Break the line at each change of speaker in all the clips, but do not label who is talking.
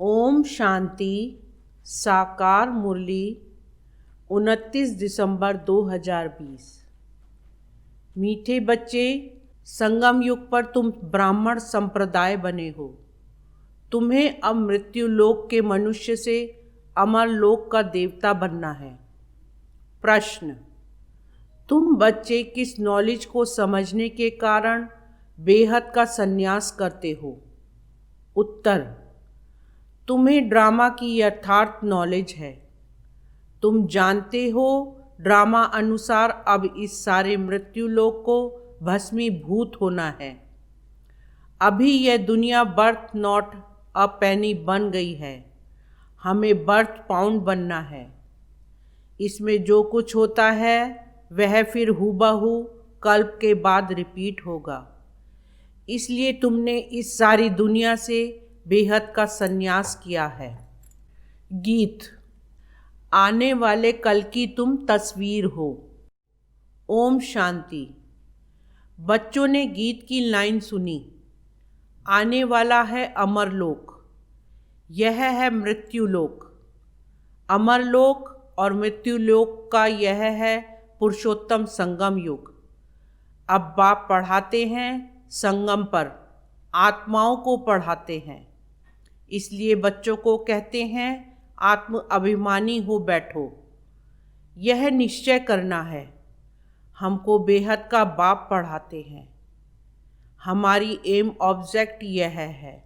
ओम शांति। साकार मुरली 29 दिसंबर 2020। मीठे बच्चे, संगम युग पर तुम ब्राह्मण संप्रदाय बने हो। तुम्हें अब मृत्यु लोक के मनुष्य से अमर लोक का देवता बनना है। प्रश्न: तुम बच्चे किस नॉलेज को समझने के कारण बेहद का संन्यास करते हो? उत्तर: तुम्हें ड्रामा की यथार्थ नॉलेज है। तुम जानते हो ड्रामा अनुसार अब इस सारे मृत्यु लोक को भस्मीभूत होना है। अभी यह दुनिया बर्थ नॉट अ पेनी बन गई है। हमें बर्थ पाउंड बनना है। इसमें जो कुछ होता है वह फिर हूबहू कल्प के बाद रिपीट होगा। इसलिए तुमने इस सारी दुनिया से बेहद का संन्यास किया है। गीत: आने वाले कल की तुम तस्वीर हो। ओम शांति। बच्चों ने गीत की लाइन सुनी। आने वाला है अमरलोक, यह है मृत्युलोक। अमरलोक और मृत्युलोक का यह है पुरुषोत्तम संगम युग। अब बाप पढ़ाते हैं संगम पर, आत्माओं को पढ़ाते हैं। इसलिए बच्चों को कहते हैं आत्म अभिमानी हो बैठो। यह निश्चय करना है। हमको बेहद का बाप पढ़ाते हैं। हमारी एम ऑब्जेक्ट यह है,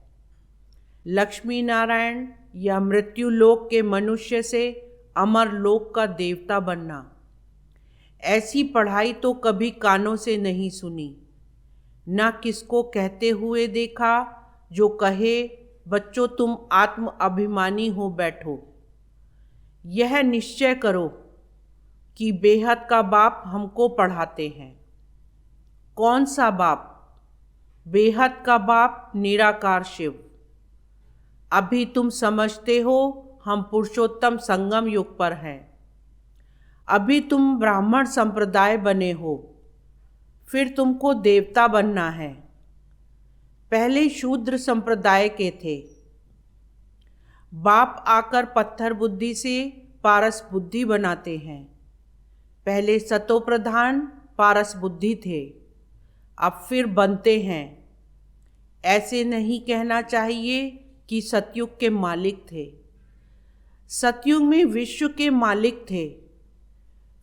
लक्ष्मी नारायण या मृत्यु लोक के मनुष्य से अमर लोक का देवता बनना। ऐसी पढ़ाई तो कभी कानों से नहीं सुनी, ना किसको कहते हुए देखा जो कहे बच्चों तुम आत्म अभिमानी हो बैठो। यह निश्चय करो कि बेहद का बाप हमको पढ़ाते हैं। कौन सा बाप? बेहद का बाप निराकार शिव। अभी तुम समझते हो हम पुरुषोत्तम संगम युग पर हैं। अभी तुम ब्राह्मण संप्रदाय बने हो, फिर तुमको देवता बनना है। पहले शूद्र संप्रदाय के थे। बाप आकर पत्थर बुद्धि से पारस बुद्धि बनाते हैं। पहले सतो प्रधान पारस बुद्धि थे, अब फिर बनते हैं। ऐसे नहीं कहना चाहिए कि सतयुग के मालिक थे। सतयुग में विश्व के मालिक थे।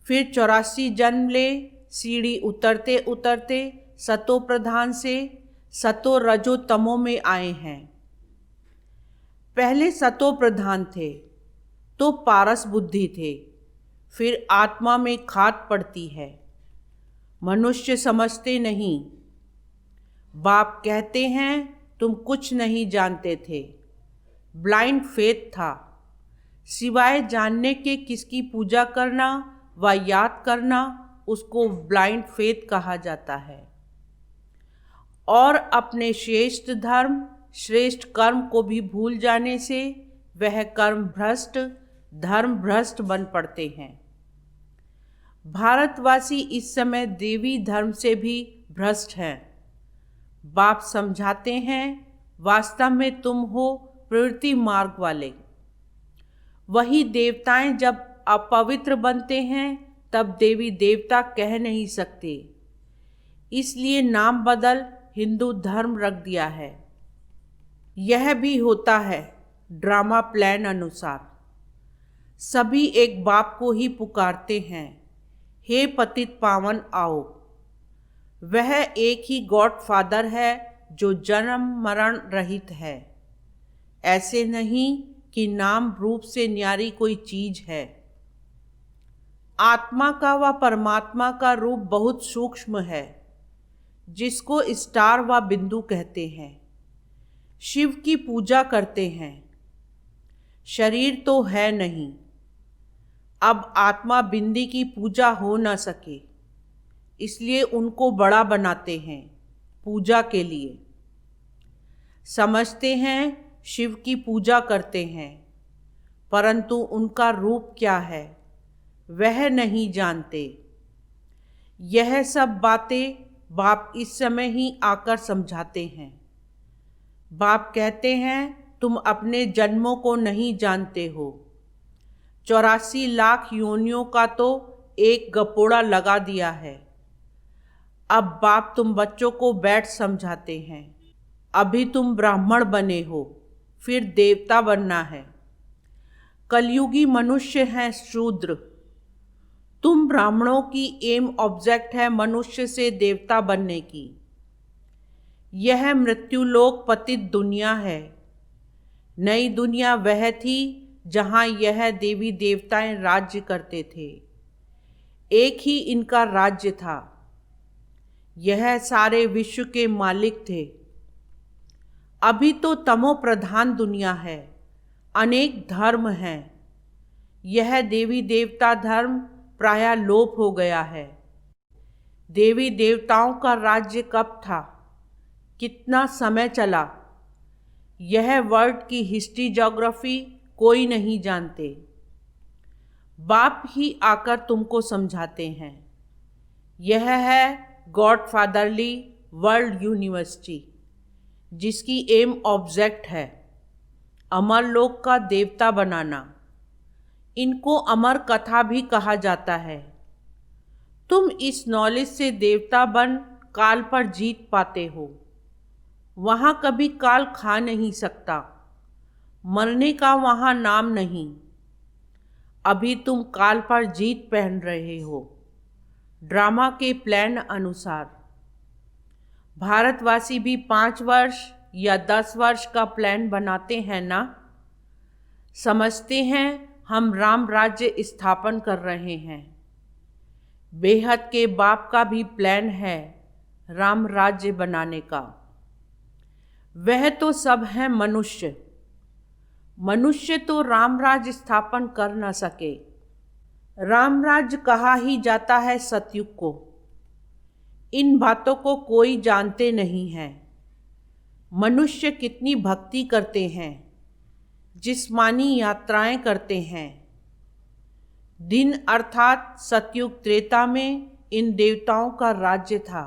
फिर 84 जन्म ले, सीढ़ी उतरते उतरते सतो प्रधान से सतो रजो तमो में आए हैं। पहले सतो प्रधान थे तो पारस बुद्धि थे, फिर आत्मा में खाद पड़ती है। मनुष्य समझते नहीं। बाप कहते हैं तुम कुछ नहीं जानते थे। ब्लाइंड फेथ था। सिवाय जानने के किसकी पूजा करना व याद करना, उसको ब्लाइंड फेथ कहा जाता है। और अपने श्रेष्ठ धर्म श्रेष्ठ कर्म को भी भूल जाने से वह कर्म भ्रष्ट धर्म भ्रष्ट बन पड़ते हैं। भारतवासी इस समय देवी धर्म से भी भ्रष्ट हैं। बाप समझाते हैं वास्तव में तुम हो प्रवृत्ति मार्ग वाले। वही देवताएं जब अपवित्र बनते हैं तब देवी देवता कह नहीं सकते। इसलिए नाम बदल हिंदू धर्म रख दिया है। यह भी होता है ड्रामा प्लान अनुसार। सभी एक बाप को ही पुकारते हैं, हे पतित पावन आओ। वह एक ही गॉड फादर है जो जन्म मरण रहित है। ऐसे नहीं कि नाम रूप से न्यारी कोई चीज है। आत्मा का व परमात्मा का रूप बहुत सूक्ष्म है, जिसको स्टार व बिंदु कहते हैं। शिव की पूजा करते हैं। शरीर तो है नहीं। अब आत्मा बिंदी की पूजा हो न सके, इसलिए उनको बड़ा बनाते हैं पूजा के लिए। समझते हैं शिव की पूजा करते हैं, परंतु उनका रूप क्या है वह नहीं जानते। यह सब बातें बाप इस समय ही आकर समझाते हैं। बाप कहते हैं तुम अपने जन्मों को नहीं जानते हो। 84 लाख योनियों का तो एक गपोड़ा लगा दिया है। अब बाप तुम बच्चों को बैठ समझाते हैं। अभी तुम ब्राह्मण बने हो, फिर देवता बनना है। कलयुगी मनुष्य हैं शूद्र। तुम ब्राह्मणों की एम ऑब्जेक्ट है मनुष्य से देवता बनने की। यह मृत्युलोक पतित दुनिया है। नई दुनिया वह थी जहाँ यह देवी देवताएं राज्य करते थे। एक ही इनका राज्य था। यह सारे विश्व के मालिक थे। अभी तो तमो प्रधान दुनिया है, अनेक धर्म हैं। यह देवी देवता धर्म प्रायः लोप हो गया है। देवी देवताओं का राज्य कब था, कितना समय चला, यह वर्ल्ड की हिस्ट्री ज्योग्राफी कोई नहीं जानते। बाप ही आकर तुमको समझाते हैं। यह है गॉडफादरली वर्ल्ड यूनिवर्सिटी, जिसकी एम ऑब्जेक्ट है अमर लोक का देवता बनाना। इनको अमर कथा भी कहा जाता है। तुम इस नॉलेज से देवता बन काल पर जीत पाते हो। वहाँ कभी काल खा नहीं सकता। मरने का वहाँ नाम नहीं। अभी तुम काल पर जीत पहन रहे हो, ड्रामा के प्लान अनुसार। भारतवासी भी 5 वर्ष या 10 वर्ष का प्लान बनाते हैं ना। समझते हैं हम राम राज्य स्थापन कर रहे हैं। बेहद के बाप का भी प्लान है राम राज्य बनाने का। वह तो सब है मनुष्य। मनुष्य तो राम राज्य स्थापन कर न सके। राम राज्य कहा ही जाता है सतयुग को। इन बातों को कोई जानते नहीं है। मनुष्य कितनी भक्ति करते हैं, जिस्मानी यात्राएं करते हैं। दिन अर्थात सतयुग त्रेता में इन देवताओं का राज्य था।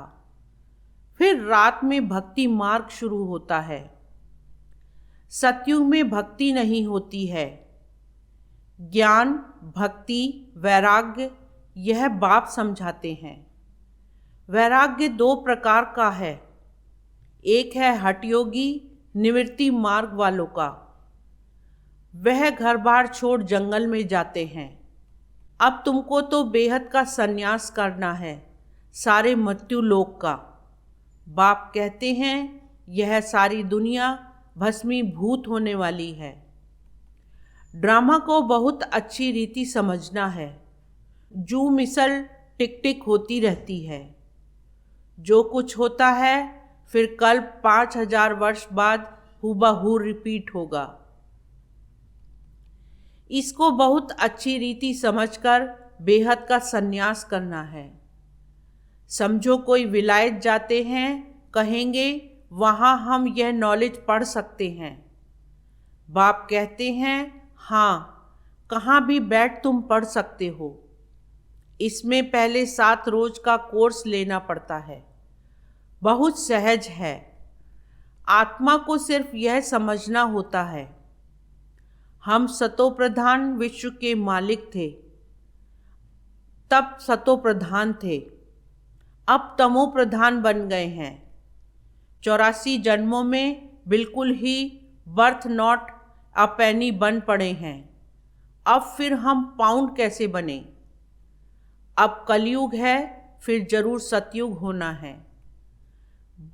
फिर रात में भक्ति मार्ग शुरू होता है। सतयुग में भक्ति नहीं होती है। ज्ञान, भक्ति, वैराग्य यह बाप समझाते हैं। वैराग्य 2 प्रकार का है। एक है हठयोगी निवृत्ति मार्ग वालों का। वह घर बार छोड़ जंगल में जाते हैं। अब तुमको तो बेहद का संन्यास करना है, सारे मृत्यु लोक का। बाप कहते हैं यह सारी दुनिया भस्मीभूत होने वाली है। ड्रामा को बहुत अच्छी रीति समझना है। जू मिसल टिक टिक होती रहती है। जो कुछ होता है फिर कल 5000 वर्ष बाद हूबहू रिपीट होगा। इसको बहुत अच्छी रीति समझकर बेहद का संन्यास करना है। समझो कोई विलायत जाते हैं, कहेंगे वहाँ हम यह नॉलेज पढ़ सकते हैं। बाप कहते हैं हाँ, कहाँ भी बैठ तुम पढ़ सकते हो। इसमें पहले 7 रोज का कोर्स लेना पड़ता है। बहुत सहज है। आत्मा को सिर्फ यह समझना होता है हम सतोप्रधान विश्व के मालिक थे। तब सतोप्रधान थे, अब तमो प्रधान बन गए हैं। 84 जन्मों में बिल्कुल ही बर्थ नॉट अ पेनी बन पड़े हैं। अब फिर हम पाउंड कैसे बने। अब कलयुग है, फिर जरूर सतयुग होना है।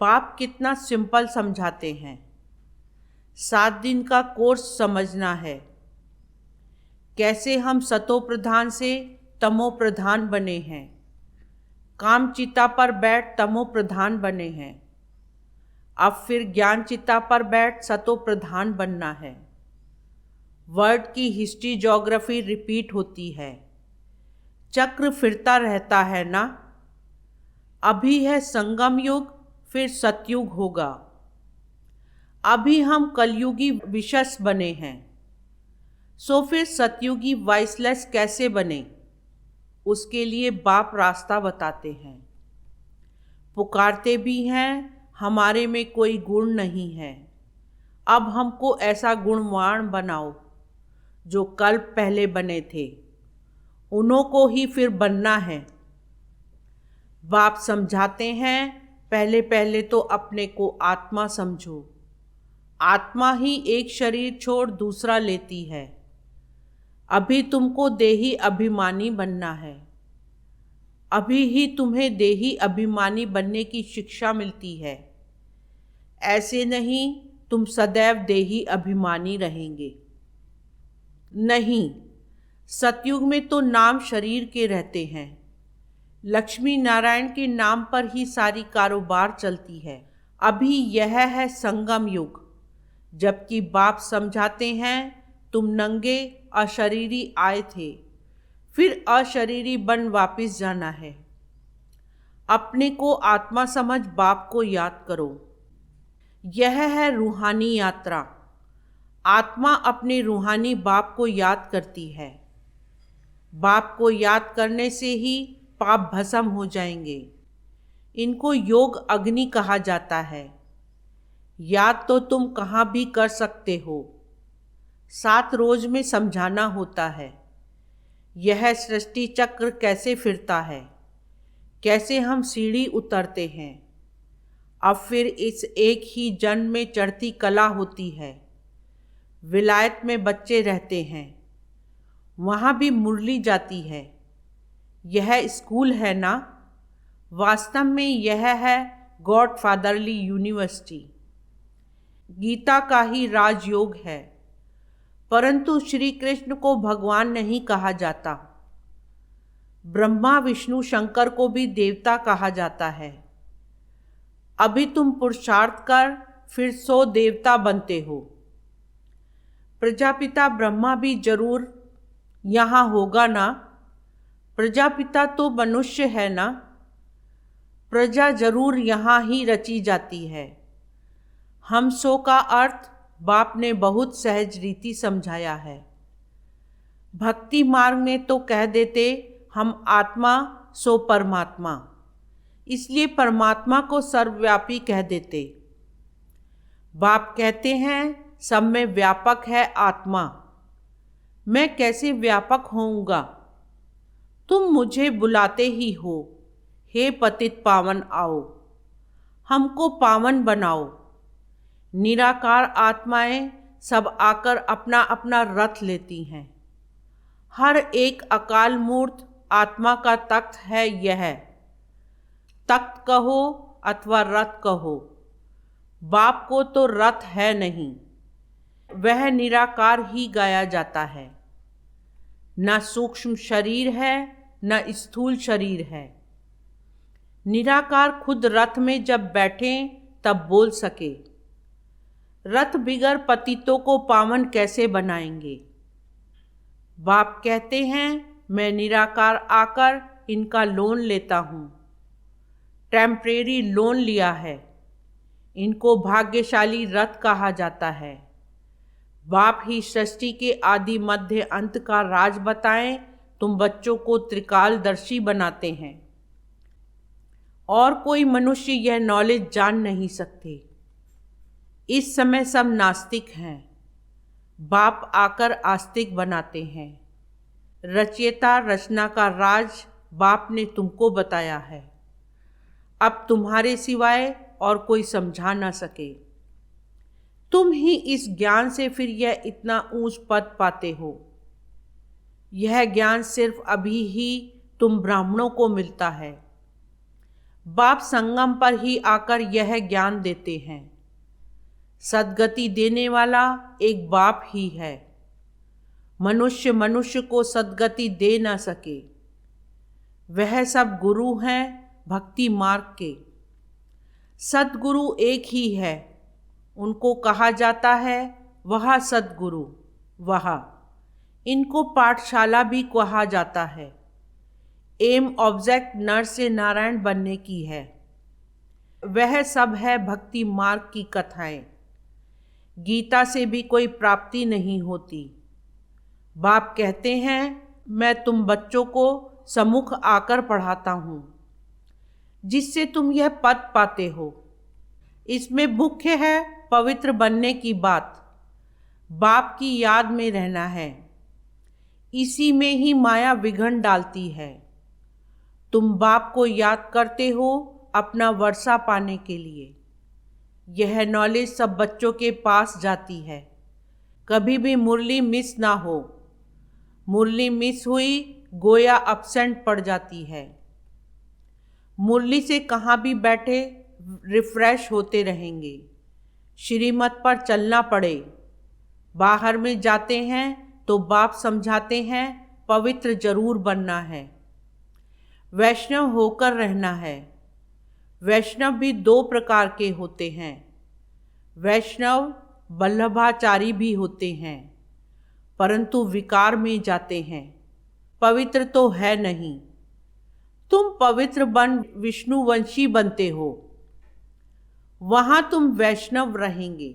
बाप कितना सिंपल समझाते हैं। 7 दिन का कोर्स समझना है। कैसे हम सतो प्रधान से तमो प्रधान बने हैं। काम चिता पर बैठ तमो प्रधान बने हैं। अब फिर ज्ञान चिता पर बैठ सतो प्रधान बनना है। वर्ड की हिस्ट्री ज्योग्राफी रिपीट होती है। चक्र फिरता रहता है ना। अभी है संगम युग, फिर सतयुग होगा। अभी हम कलयुगी विशस बने हैं, सो फिर सतयुगी वाइसलेस कैसे बने, उसके लिए बाप रास्ता बताते हैं। पुकारते भी हैं हमारे में कोई गुण नहीं है, अब हमको ऐसा गुणवान बनाओ जो कल पहले बने थे, उन्हों को ही फिर बनना है। बाप समझाते हैं, पहले पहले तो अपने को आत्मा समझो। आत्मा ही एक शरीर छोड़ दूसरा लेती है। अभी तुमको देही अभिमानी बनना है। अभी ही तुम्हें देही अभिमानी बनने की शिक्षा मिलती है। ऐसे नहीं तुम सदैव देही अभिमानी रहेंगे। नहीं, सतयुग में तो नाम शरीर के रहते हैं। लक्ष्मी नारायण के नाम पर ही सारी कारोबार चलती है। अभी यह है संगम युग, जबकि बाप समझाते हैं तुम नंगे अशरीरी आए थे, फिर अशरीरी बन वापिस जाना है। अपने को आत्मा समझ बाप को याद करो। यह है रूहानी यात्रा। आत्मा अपने रूहानी बाप को याद करती है। बाप को याद करने से ही पाप भस्म हो जाएंगे। इनको योग अग्नि कहा जाता है। याद तो तुम कहाँ भी कर सकते हो, 7 रोज में समझाना होता है। यह सृष्टि चक्र कैसे फिरता है, कैसे हम सीढ़ी उतरते हैं। अब फिर इस एक ही जन्म में चढ़ती कला होती है। विलायत में बच्चे रहते हैं, वहाँ भी मुरली जाती है। यह स्कूल है ना? वास्तव में यह है गॉड फादरली यूनिवर्सिटी। गीता का ही राजयोग है, परंतु श्री कृष्ण को भगवान नहीं कहा जाता। ब्रह्मा विष्णु शंकर को भी देवता कहा जाता है। अभी तुम पुरुषार्थ कर फिर 100 देवता बनते हो। प्रजापिता ब्रह्मा भी जरूर यहाँ होगा ना? प्रजापिता तो मनुष्य है ना? प्रजा जरूर यहाँ ही रची जाती है। हम सो का अर्थ बाप ने बहुत सहज रीति समझाया है। भक्ति मार्ग में तो कह देते हम आत्मा सो परमात्मा, इसलिए परमात्मा को सर्वव्यापी कह देते। बाप कहते हैं सब में व्यापक है आत्मा। मैं कैसे व्यापक होऊंगा? तुम मुझे बुलाते ही हो, हे पतित पावन आओ, हमको पावन बनाओ। निराकार आत्माएं सब आकर अपना अपना रथ लेती हैं। हर एक अकाल मूर्त आत्मा का तख्त है। यह तख्त कहो अथवा रथ कहो, बाप को तो रथ है नहीं, वह निराकार ही गाया जाता है। न सूक्ष्म शरीर है न स्थूल शरीर है। निराकार खुद रथ में जब बैठें तब बोल सके। रथ बिगर पतितों को पावन कैसे बनाएंगे? बाप कहते हैं मैं निराकार आकर इनका लोन लेता हूँ। टेम्परेरी लोन लिया है। इनको भाग्यशाली रथ कहा जाता है। बाप ही सृष्टि के आदि मध्य अंत का राज बताएं, तुम बच्चों को त्रिकालदर्शी बनाते हैं। और कोई मनुष्य यह नॉलेज जान नहीं सकते। इस समय सब नास्तिक हैं। बाप आकर आस्तिक बनाते हैं। रचयिता रचना का राज बाप ने तुमको बताया है। अब तुम्हारे सिवाय और कोई समझा ना सके। तुम ही इस ज्ञान से फिर यह इतना ऊंच पद पाते हो। यह ज्ञान सिर्फ अभी ही तुम ब्राह्मणों को मिलता है। बाप संगम पर ही आकर यह ज्ञान देते हैं। सद्गति देने वाला एक बाप ही है। मनुष्य मनुष्य को सद्गति दे ना सके। वह सब गुरु हैं भक्ति मार्ग के। सद्गुरु एक ही है, उनको कहा जाता है वह सद्गुरु। वह इनको पाठशाला भी कहा जाता है। एम ऑब्जेक्ट नर से नारायण बनने की है। वह सब है भक्ति मार्ग की कथाएं। गीता से भी कोई प्राप्ति नहीं होती। बाप कहते हैं मैं तुम बच्चों को सम्मुख आकर पढ़ाता हूँ, जिससे तुम यह पद पाते हो। इसमें मुख्य है पवित्र बनने की बात। बाप की याद में रहना है। इसी में ही माया विघन डालती है। तुम बाप को याद करते हो अपना वर्षा पाने के लिए। यह नॉलेज सब बच्चों के पास जाती है। कभी भी मुरली मिस ना हो। मुरली मिस हुई गोया अपसेंट पड़ जाती है। मुरली से कहाँ भी बैठे रिफ्रेश होते रहेंगे। श्रीमत पर चलना पड़े। बाहर में जाते हैं तो बाप समझाते हैं पवित्र जरूर बनना है, वैष्णव होकर रहना है। वैष्णव भी दो प्रकार के होते हैं। वैष्णव वल्लभाचारी भी होते हैं, परंतु विकार में जाते हैं। पवित्र तो है नहीं। तुम पवित्र बन विष्णुवंशी बनते हो। वहाँ तुम वैष्णव रहेंगे,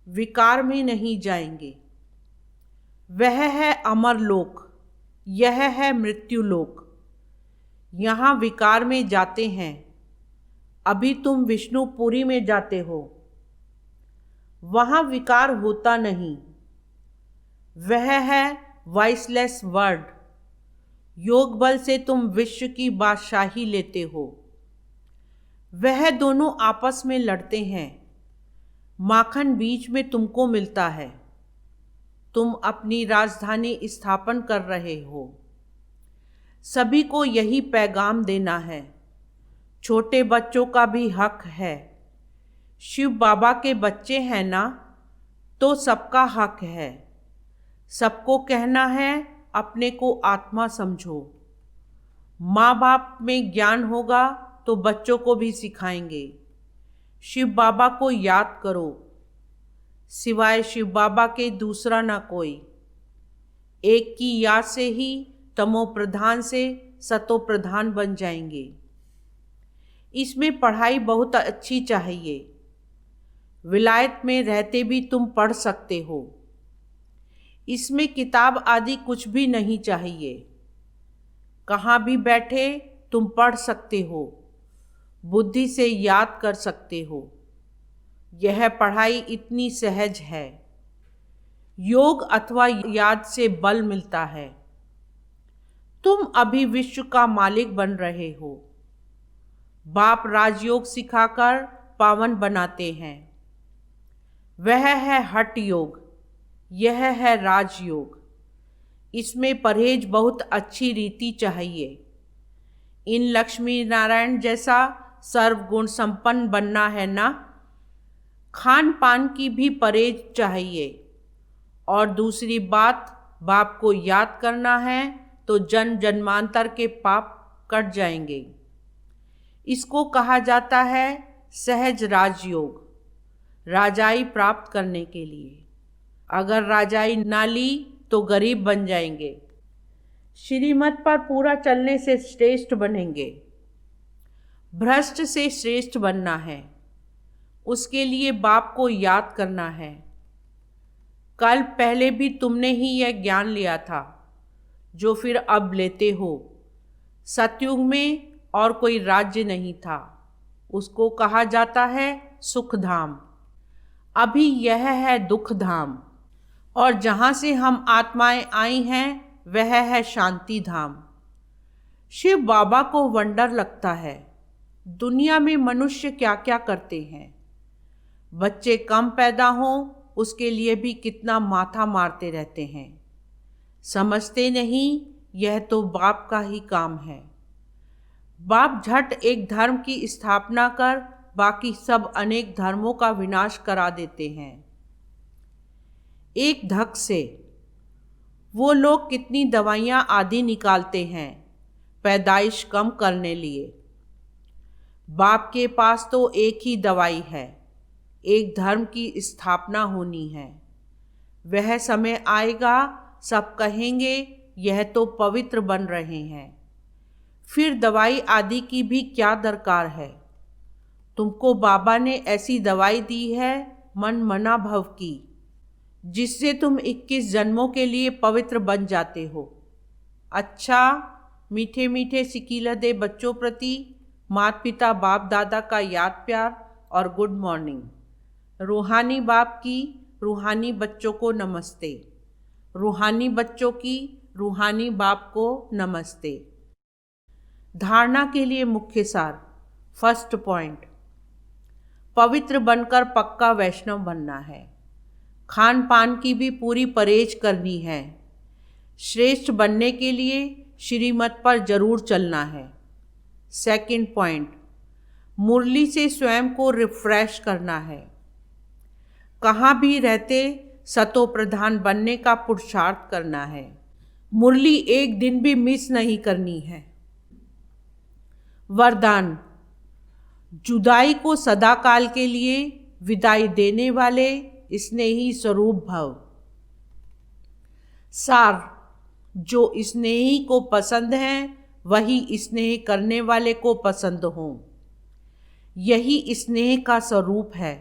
विकार में नहीं जाएंगे। वह है अमर लोक, यह है मृत्यु लोक। यहाँ विकार में जाते हैं। अभी तुम विष्णुपुरी में जाते हो। वहाँ विकार होता नहीं। वह है वॉइसलेस वर्ड। योग बल से तुम विश्व की बादशाही लेते हो। वह दोनों आपस में लड़ते हैं। माखन बीच में तुमको मिलता है। तुम अपनी राजधानी स्थापन कर रहे हो। सभी को यही पैगाम देना है। छोटे बच्चों का भी हक है। शिव बाबा के बच्चे हैं ना, तो सबका हक है। सबको कहना है अपने को आत्मा समझो। माँ बाप में ज्ञान होगा तो बच्चों को भी सिखाएंगे। शिव बाबा को याद करो। सिवाय शिव बाबा के दूसरा ना कोई। एक की याद से ही तमो प्रधान से सतो प्रधान बन जाएंगे। इसमें पढ़ाई बहुत अच्छी चाहिए। विलायत में रहते भी तुम पढ़ सकते हो। इसमें किताब आदि कुछ भी नहीं चाहिए। कहाँ भी बैठे तुम पढ़ सकते हो। बुद्धि से याद कर सकते हो। यह पढ़ाई इतनी सहज है। योग अथवा याद से बल मिलता है। तुम अभी विश्व का मालिक बन रहे हो। बाप राजयोग सिखाकर पावन बनाते हैं। वह है हठ योग, यह है राजयोग। इसमें परहेज बहुत अच्छी रीति चाहिए। इन लक्ष्मी नारायण जैसा सर्वगुण संपन्न बनना है ना। खान पान की भी परहेज चाहिए। और दूसरी बात, बाप को याद करना है तो जन्म जन्मांतर के पाप कट जाएंगे। इसको कहा जाता है सहज राजयोग, राजाई प्राप्त करने के लिए। अगर राजाई ना ली तो गरीब बन जाएंगे। श्रीमत पर पूरा चलने से श्रेष्ठ बनेंगे। भ्रष्ट से श्रेष्ठ बनना है। उसके लिए बाप को याद करना है। कल पहले भी तुमने ही यह ज्ञान लिया था जो फिर अब लेते हो। सतयुग में और कोई राज्य नहीं था। उसको कहा जाता है सुख धाम। अभी यह है दुख धाम। और जहाँ से हम आत्माएं आई हैं वह है शांति धाम। शिव बाबा को वंडर लगता है दुनिया में मनुष्य क्या क्या करते हैं। बच्चे कम पैदा हों उसके लिए भी कितना माथा मारते रहते हैं। समझते नहीं यह तो बाप का ही काम है। बाप झट एक धर्म की स्थापना कर बाकी सब अनेक धर्मों का विनाश करा देते हैं एक धक से। वो लोग कितनी दवाइयाँ आदि निकालते हैं पैदाइश कम करने लिए। बाप के पास तो एक ही दवाई है, एक धर्म की स्थापना होनी है। वह समय आएगा सब कहेंगे यह तो पवित्र बन रहे हैं। फिर दवाई आदि की भी क्या दरकार है। तुमको बाबा ने ऐसी दवाई दी है मन मना भव की, जिससे तुम 21 जन्मों के लिए पवित्र बन जाते हो। अच्छा, मीठे मीठे सिकीला दे बच्चों प्रति माता पिता बाप दादा का याद प्यार और गुड मॉर्निंग। रूहानी बाप की रूहानी बच्चों को नमस्ते। रूहानी बच्चों की रूहानी बाप को नमस्ते। धारणा के लिए मुख्य सार। फर्स्ट पॉइंट, पवित्र बनकर पक्का वैष्णव बनना है। खान पान की भी पूरी परहेज करनी है। श्रेष्ठ बनने के लिए श्रीमत पर जरूर चलना है। सेकंड पॉइंट, मुरली से स्वयं को रिफ्रेश करना है। कहाँ भी रहते सतो प्रधान बनने का पुरुषार्थ करना है। मुरली एक दिन भी मिस नहीं करनी है। वरदान, जुदाई को सदाकाल के लिए विदाई देने वाले स्नेही स्वरूप भव। सार, जो स्नेही को पसंद है वही स्नेह करने वाले को पसंद हो। यही स्नेह का स्वरूप है।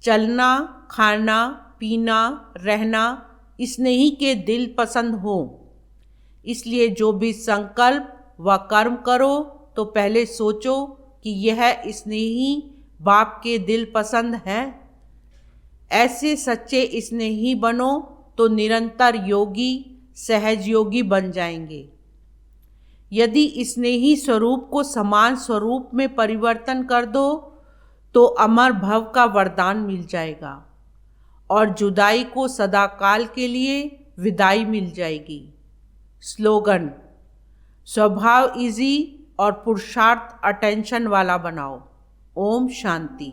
चलना, खाना, पीना, रहना स्नेही के दिल पसंद हो। इसलिए जो भी संकल्प व कर्म करो तो पहले सोचो कि यह स्नेही बाप के दिल पसंद है। ऐसे सच्चे स्नेही बनो तो निरंतर योगी सहज योगी बन जाएंगे। यदि स्नेही स्वरूप को समान स्वरूप में परिवर्तन कर दो तो अमर भव का वरदान मिल जाएगा और जुदाई को सदाकाल के लिए विदाई मिल जाएगी। स्लोगन, स्वभाव इजी और पुरुषार्थ अटेंशन वाला बनाओ। ओम शांति।